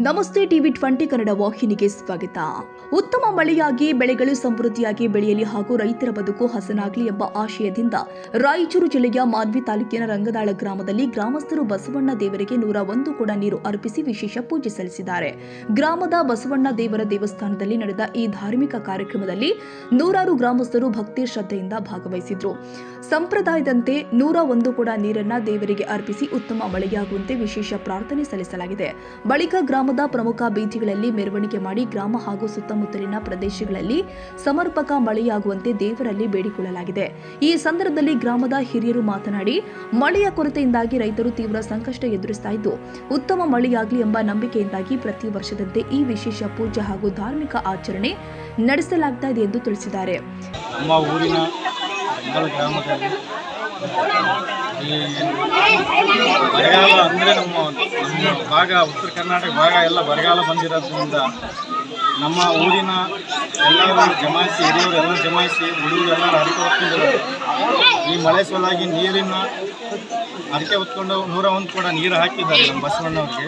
ನಮಸ್ತೆ ಟಿವಿ20 ಕನ್ನಡ ವಾಹಿನಿಗೆ ಸ್ವಾಗತ. ಉತ್ತಮ ಮಳೆಯಾಗಿ ಬೆಳೆಗಳು ಸಮೃದ್ಧಿಯಾಗಿ ಬೆಳೆಯಲಿ ಹಾಗೂ ರೈತರ ಬದುಕು ಹಸನಾಗಲಿ ಎಂಬ ಆಶಯದಿಂದ ರಾಯಚೂರು ಜಿಲ್ಲೆಯ ಮಾನ್ವಿ ತಾಲೂಕಿನ ರಂಗದಾಳ ಗ್ರಾಮದಲ್ಲಿ ಗ್ರಾಮಸ್ಥರು ಬಸವಣ್ಣ ದೇವರಿಗೆ 101 ಕೊಡ ನೀರು ಅರ್ಪಿಸಿ ವಿಶೇಷ ಪೂಜೆ ಸಲ್ಲಿಸಿದ್ದಾರೆ. ಗ್ರಾಮದ ಬಸವಣ್ಣ ದೇವರ ದೇವಸ್ಥಾನದಲ್ಲಿ ನಡೆದ ಈ ಧಾರ್ಮಿಕ ಕಾರ್ಯಕ್ರಮದಲ್ಲಿ ನೂರಾರು ಗ್ರಾಮಸ್ಥರು ಭಕ್ತಿ ಶ್ರದ್ಧೆಯಿಂದ ಭಾಗವಹಿಸಿದ್ರು. ಸಂಪ್ರದಾಯದಂತೆ 101 ಕೊಡ ನೀರನ್ನ ದೇವರಿಗೆ ಅರ್ಪಿಸಿ ಉತ್ತಮ ಮಳೆಯಾಗುವಂತೆ ವಿಶೇಷ ಪ್ರಾರ್ಥನೆ ಸಲ್ಲಿಸಲಾಗಿದೆ. ಬಳಿಕ ಗ್ರಾಮದ ಪ್ರಮುಖ ಬೀದಿಗಳಲ್ಲಿ ಮೆರವಣಿಗೆ ಮಾಡಿ ಗ್ರಾಮ ಹಾಗೂ ಸುತ್ತಮುತ್ತಲಿನ ಪ್ರದೇಶಗಳಲ್ಲಿ ಸಮರ್ಪಕ ಮಳೆಯಾಗುವಂತೆ ದೇವರಲ್ಲಿ ಬೇಡಿಕೊಳ್ಳಲಾಗಿದೆ. ಈ ಸಂದರ್ಭದಲ್ಲಿ ಗ್ರಾಮದ ಹಿರಿಯರು ಮಾತನಾಡಿ, ಮಳೆಯ ಕೊರತೆಯಿಂದಾಗಿ ರೈತರು ತೀವ್ರ ಸಂಕಷ್ಟ ಎದುರಿಸ್ತಾ ಇದ್ದು, ಉತ್ತಮ ಮಳೆಯಾಗಲಿ ಎಂಬ ನಂಬಿಕೆಯಿಂದಾಗಿ ಪ್ರತಿ ವರ್ಷದಂತೆ ಈ ವಿಶೇಷ ಪೂಜೆ ಹಾಗೂ ಧಾರ್ಮಿಕ ಆಚರಣೆ ನಡೆಸಲಾಗ್ತಾ ಇದೆ ಎಂದು ತಿಳಿಸಿದ್ದಾರೆ. ನಮ್ಮ ಊರಿನ ಗ್ರಾಮದಲ್ಲಿ ಬರಗಾಲ ಅಂದರೆ ನಮ್ಮ ಭಾಗ ಉತ್ತರ ಕರ್ನಾಟಕ ಭಾಗ ಎಲ್ಲ ಬರಗಾಲ ಬಂದಿರೋದ್ರಿಂದ ನಮ್ಮ ಊರಿನ ಎಲ್ಲರೂ ಜಮಾಯಿಸಿ ಹಿರಿಯವರು ಜಮಾಯಿಸಿ ಹುಡುಗರು ಎಲ್ಲರೂ ಹರಕೆ ಹೊತ್ಕೊಂಡಿದ್ದಾರೆ. ಈ ಮಳೆ ಸಲುವಾಗಿ ನೀರಿನ ಹರಕೆ ಹೊತ್ಕೊಂಡು 101 ಕೂಡ ನೀರು ಹಾಕಿದ್ದಾರೆ ನಮ್ಮ ಬಸವಣ್ಣವ್ರಿಗೆ.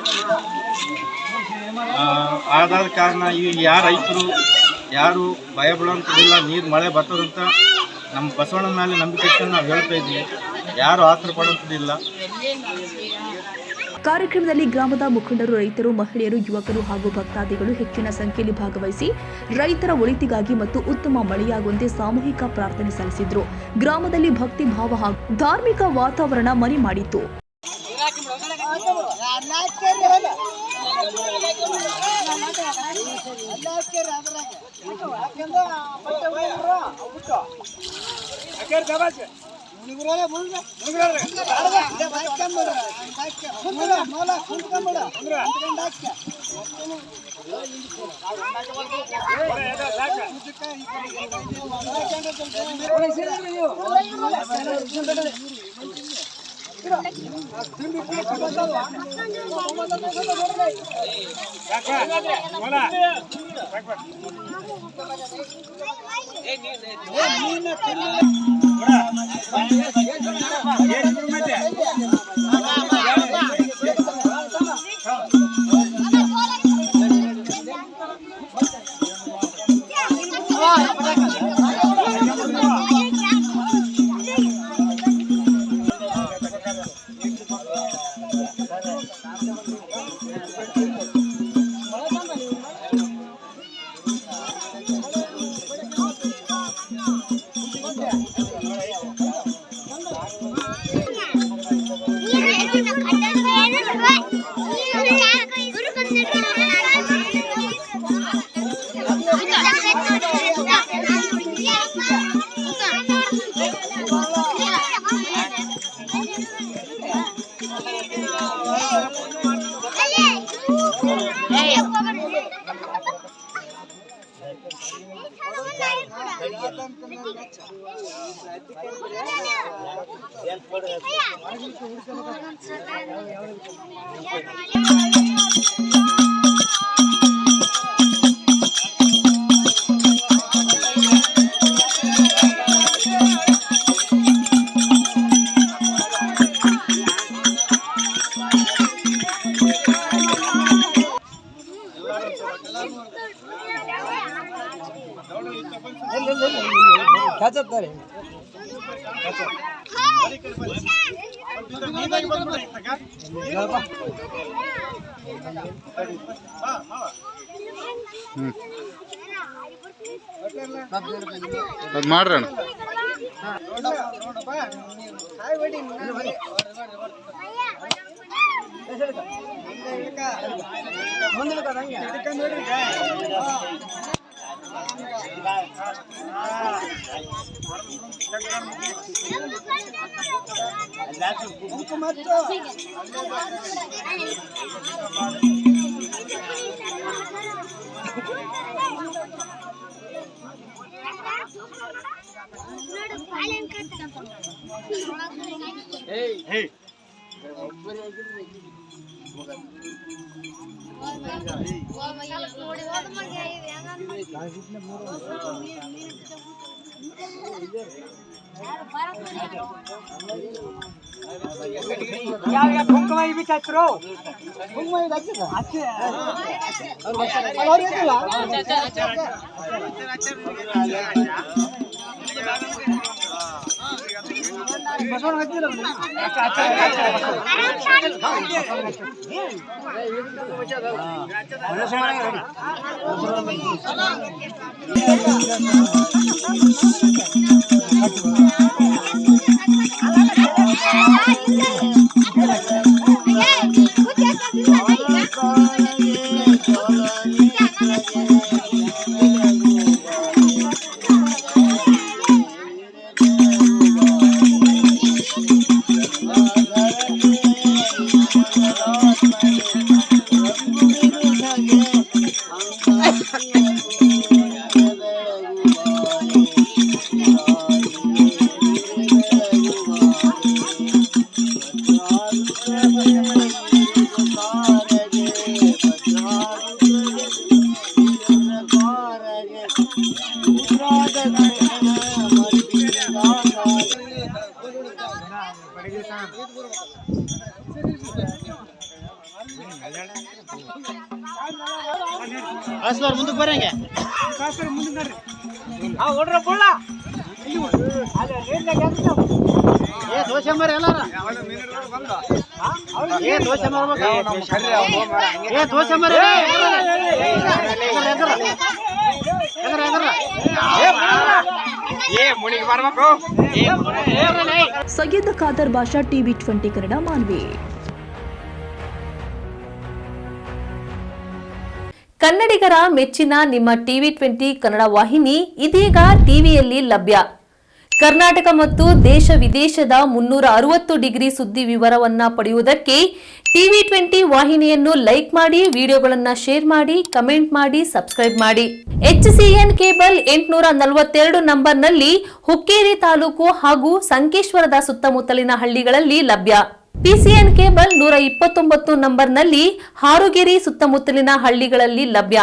ಆದಾದ ಕಾರಣ ಈ ಯಾರು ರೈತರು ಯಾರು ಭಯ ಬೀಳುವಂಥದ್ದಿಲ್ಲ, ನೀರು ಮಳೆ ಬರ್ತದಂತ ನಮ್ಮ ಬಸವಣ್ಣನ ಮೇಲೆ ನಂಬಿಕೆ ಇಟ್ಕೊಂಡು ನಾವು ಹೇಳ್ತಾ ಇದ್ದೀವಿ. ಯಾರು ಆತರ ಪಡುವಂಥದ್ದಿಲ್ಲ. ಕಾರ್ಯಕ್ರಮದಲ್ಲಿ ಗ್ರಾಮದ ಮುಖಂಡರು, ರೈತರು, ಮಹಿಳೆಯರು, ಯುವಕರು ಹಾಗೂ ಭಕ್ತಾದಿಗಳು ಹೆಚ್ಚಿನ ಸಂಖ್ಯೆಯಲ್ಲಿ ಭಾಗವಹಿಸಿ ರೈತರ ಒಳಿತಿಗಾಗಿ ಮತ್ತು ಉತ್ತಮ ಮಳೆಯಾಗುವಂತೆ ಸಾಮೂಹಿಕ ಪ್ರಾರ್ಥನೆ ಸಲ್ಲಿಸಿದ್ರು. ಗ್ರಾಮದಲ್ಲಿ ಭಕ್ತಿ ಭಾವ ಹಾಗೂ ಧಾರ್ಮಿಕ ವಾತಾವರಣ ಮನೆ ಮಾಡಿತ್ತು. ಮಾಡ್ರಣ ಯಾವ ಕುಂಕುಮ ಬಿಚ್ಚಾಕ್ರು ಮುಂದಕ್ಕೆ ಬರಂಗೆ ದೋಸೆ ಮರ ಎಲ್ಲಾರ ದೋಸೆ ದೋಸೆ ಮರ ಸಯ್ಯದ್ ಖಾದರ್ ಬಾಷಾ ಟಿವಿ 20 ಕನ್ನಡ ಮಾನ್ವಿ. ಕನ್ನಡಿಗರ ಮೆಚ್ಚಿನ ನಿಮ್ಮ ಟಿವಿ 20 ಕನ್ನಡ ವಾಹಿನಿ ಇದೀಗ ಟಿವಿಯಲ್ಲಿ ಲಭ್ಯ. ಕರ್ನಾಟಕ ಮತ್ತು ದೇಶ ವಿದೇಶದ 360 ಡಿಗ್ರಿ ಸುದ್ದಿ ವಿವರವನ್ನ ಪಡೆಯುವುದಕ್ಕೆ ಟಿವಿ 20 ವಾಹಿನಿಯನ್ನು ಲೈಕ್ ಮಾಡಿ, ವಿಡಿಯೋಗಳನ್ನು ಶೇರ್ ಮಾಡಿ, ಕಮೆಂಟ್ ಮಾಡಿ, ಸಬ್ಸ್ಕ್ರೈಬ್ ಮಾಡಿ. HCN ಕೇಬಲ್ 842 ನಂಬರ್ನಲ್ಲಿ ಹುಕ್ಕೇರಿ ತಾಲೂಕು ಹಾಗೂ ಸಂಕೇಶ್ವರದ ಸುತ್ತಮುತ್ತಲಿನ ಹಳ್ಳಿಗಳಲ್ಲಿ ಲಭ್ಯ. PCN ಕೇಬಲ್ 129 ನಂಬರ್ನಲ್ಲಿ ಹಾರುಗೆರೆ ಸುತ್ತಮುತ್ತಲಿನ ಹಳ್ಳಿಗಳಲ್ಲಿ ಲಭ್ಯ.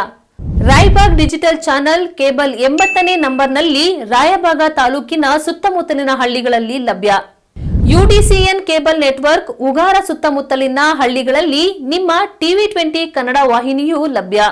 ರಾಯಬಾಗ್ ಡಿಜಿಟಲ್ ಚಾನೆಲ್ ಕೇಬಲ್ 80ನೇ ನಂಬರ್ನಲ್ಲಿ ರಾಯಬಾಗ ತಾಲೂಕಿನ ಸುತ್ತಮುತ್ತಲಿನ ಹಳ್ಳಿಗಳಲ್ಲಿ ಲಭ್ಯ. UDCN ಕೇಬಲ್ ನೆಟ್ವರ್ಕ್ ಉಗಾರ ಸುತ್ತಮುತ್ತಲಿನ ಹಳ್ಳಿಗಳಲ್ಲಿ ನಿಮ್ಮ ಟಿವಿ 20 ಕನ್ನಡ ವಾಹಿನಿಯೂ ಲಭ್ಯ.